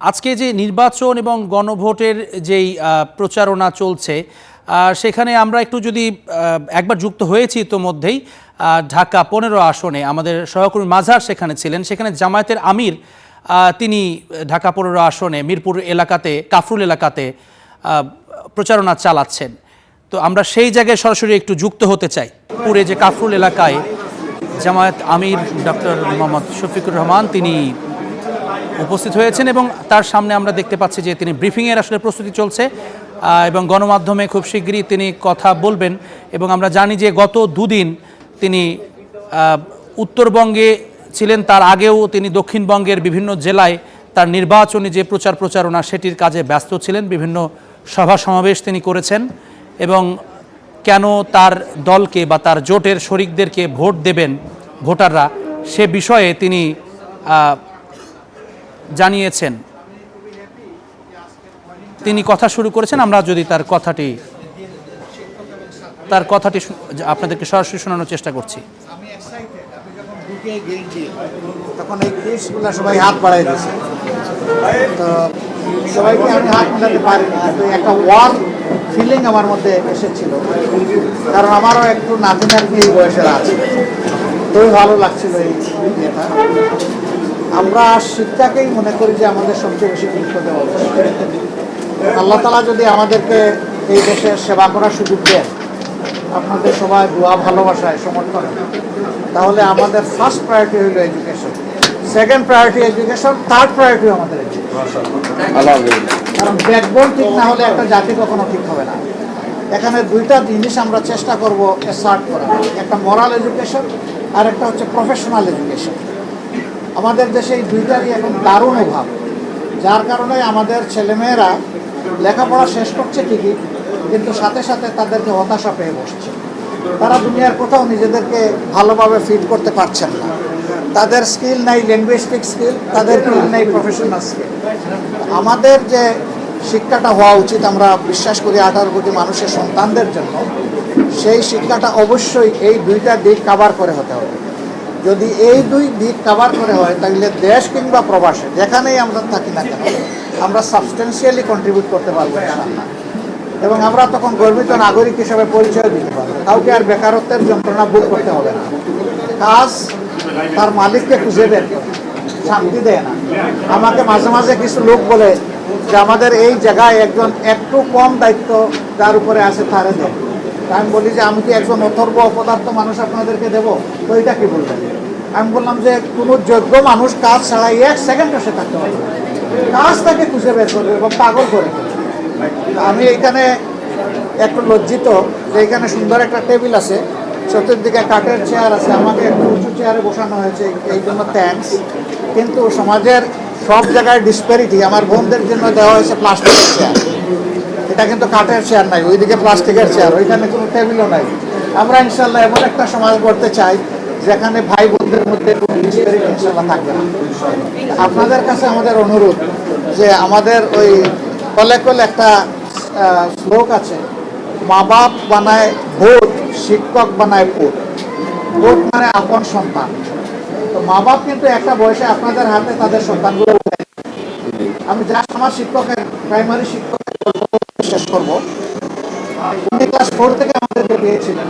আজকে যে নির্বাচন এবং গণভোটের যেই প্রচারণা চলছে সেখানে আমরা একটু যদি একবার যুক্ত হয়েছি ইতোমধ্যেই ঢাকা ১৫ আসনে আমাদের সহকর্মী মাঝার সেখানে ছিলেন। সেখানে জামায়াতের আমির তিনি ঢাকা ১৫ আসনে মিরপুর এলাকাতে কাফরুল এলাকাতে প্রচারণা চালাচ্ছেন। তো আমরা সেই জায়গায় সরাসরি একটু যুক্ত হতে চাই। পুরে যে কাফরুল এলাকায় জামায়াত আমির ডক্টর মোহাম্মদ শফিকুর রহমান তিনি উপস্থিত হয়েছেন এবং তার সামনে আমরা দেখতে পাচ্ছি যে তিনি ব্রিফিংয়ের আসলে প্রস্তুতি চলছে এবং গণমাধ্যমে খুব শীঘ্রই তিনি কথা বলবেন। এবং আমরা জানি যে গত দুদিন তিনি উত্তরবঙ্গে ছিলেন, তার আগেও তিনি দক্ষিণবঙ্গের বিভিন্ন জেলায় তার নির্বাচনী যে প্রচারণা সেটির কাজে ব্যস্ত ছিলেন। বিভিন্ন সভা সমাবেশ তিনি করেছেন এবং কেন তার দলকে বা তার জোটের শরিকদেরকে ভোট দেবেন ভোটাররা সে বিষয়ে তিনি জানিয়েছেন। তিনি কথা শুরু করেছেন। আমরা যদি তার কথাটি আপনাদেরকে সরাসরি শোনানোর চেষ্টা করছি। তখন এই কেসগুলো সবাই হাত বাড়াই দিয়েছে, তো সবাইকে আমি হাত মেলাতে পারিনি, কিন্তু একটা ওয়ার ফিলিং আমার মধ্যে এসেছিল, কারণ আমারও একটু নাতি নাতনি এই বয়সের আছে। খুবই ভালো লাগছিল এই ইয়েটা। আমরা শিক্ষাকেই মনে করি যে আমাদের সবচেয়ে বেশি গুরুত্ব দেওয়া উচিত। আল্লাহ তাআলা যদি আমাদেরকে এই দেশের সেবা করার সুযোগ দেন, আপনাদের সবাই দোয়া ভালোবাসায় সমর্থন, তাহলে আমাদের ফার্স্ট প্রায়োরিটি হলো education, second priority education, third priority আমাদের এডুকেশন। কারণ ব্যাকবোন ঠিক না হলে একটা জাতি কখনো ঠিক হবে না। এখানে দুইটা জিনিস আমরা চেষ্টা করব অ্যাসার্ট করা, একটা মোরাল এডুকেশন আর একটা হচ্ছে প্রফেশনাল এডুকেশন। আমাদের দেশে এই দুইটারই এখন দারুণ অভাব, যার কারণে আমাদের ছেলেমেয়েরা লেখাপড়া শেষ করছে ঠিকই, কিন্তু সাথে সাথে তাদেরকে হতাশা পেয়ে বসছে। তারা দুনিয়ার কোথাও নিজেদেরকে ভালোভাবে ফিট করতে পারছেন না। তাদের স্কিল নাই লিঙ্গুইস্টিক স্কিল, তাদের স্কিল নেই প্রফেশনাল স্কিল। আমাদের যে শিক্ষাটা হওয়া উচিত, আমরা বিশ্বাস করি 18 কোটি মানুষের সন্তানদের জন্য, সেই শিক্ষাটা অবশ্যই এই দুইটা দিক কভার করে হতে হবে। যদি এই দুই দিক কভার করে হয়, তাহলে দেশ কিংবা প্রবাসে যেখানেই আমরা থাকি না কেন, আমরা সাবস্টেন্সিয়ালি কন্ট্রিবিউট করতে পারবো ইনশাআল্লাহ। এবং আমরা তখন গর্বিত নাগরিক হিসাবে পরিচয় দিতে পারবো। কাউকে আর বেকারত্বের যন্ত্রণা ভোগ করতে হবে না। কাজ তার মালিককে খুঁজে বের করে, শান্তি দেয় না। আমাকে মাঝে মাঝে কিছু লোক বলে যে আমাদের এই জায়গায় একজন একটু কম দায়িত্ব যার উপরে আছে তারে দেয়। আমি বলি যে আমি কি একজন অথর্ব অপদার্থ মানুষ আপনাদেরকে দেবো? তো এটা কি বলবেন? আমি বললাম যে কোনো যোগ্য মানুষ কাজ ছাড়া 1 সেকেন্ড বসে থাকতে পারবে, কাজ তাকে খুঁজে বের করবে এবং পাগল করে ফেলবে। আমি এখানে একটু লজ্জিত যে এখানে সুন্দর একটা টেবিল আছে, চতুর্দিকে কাঠের চেয়ার আছে, আমাকে একটু উঁচু চেয়ারে বসানো হয়েছে, এই জন্য থ্যাঙ্কস। কিন্তু সমাজের সব জায়গায় ডিসপ্যারিটি। আমার বোনদের জন্য দেওয়া হয়েছে প্লাস্টিকের চেয়ার, এটা কিন্তু কাঠের চেয়ার নাই, ওইদিকে প্লাস্টিকের চেয়ার, ওইখানে কোনো টেবিলও নাই। আমরা ইনশাল্লাহ এমন একটা সমাজ গড়তে চাই যেখানে ভাই বোনদের মধ্যে কোনো ডিসপ্যারিটি ইনশাল্লাহ থাকবে না। আপনাদের কাছে আমাদের অনুরোধ যে আমাদের ওই কলে একটা শ্লোক আছে, মা বাপ বানায় ভোট, শিক্ষক বানায় ভোট। ভোট মানে আপন সন্তান। তো মা বাপ কিন্তু একটা বয়সে আপনাদের হাতে তাদের সন্তানগুলো উঠে। আমি জাস্ট আমার শিক্ষকের প্রাইমারি শিক্ষকের শেষ করবো। উনি ক্লাস 4 থেকে আমাদেরকে পেয়েছিলেন।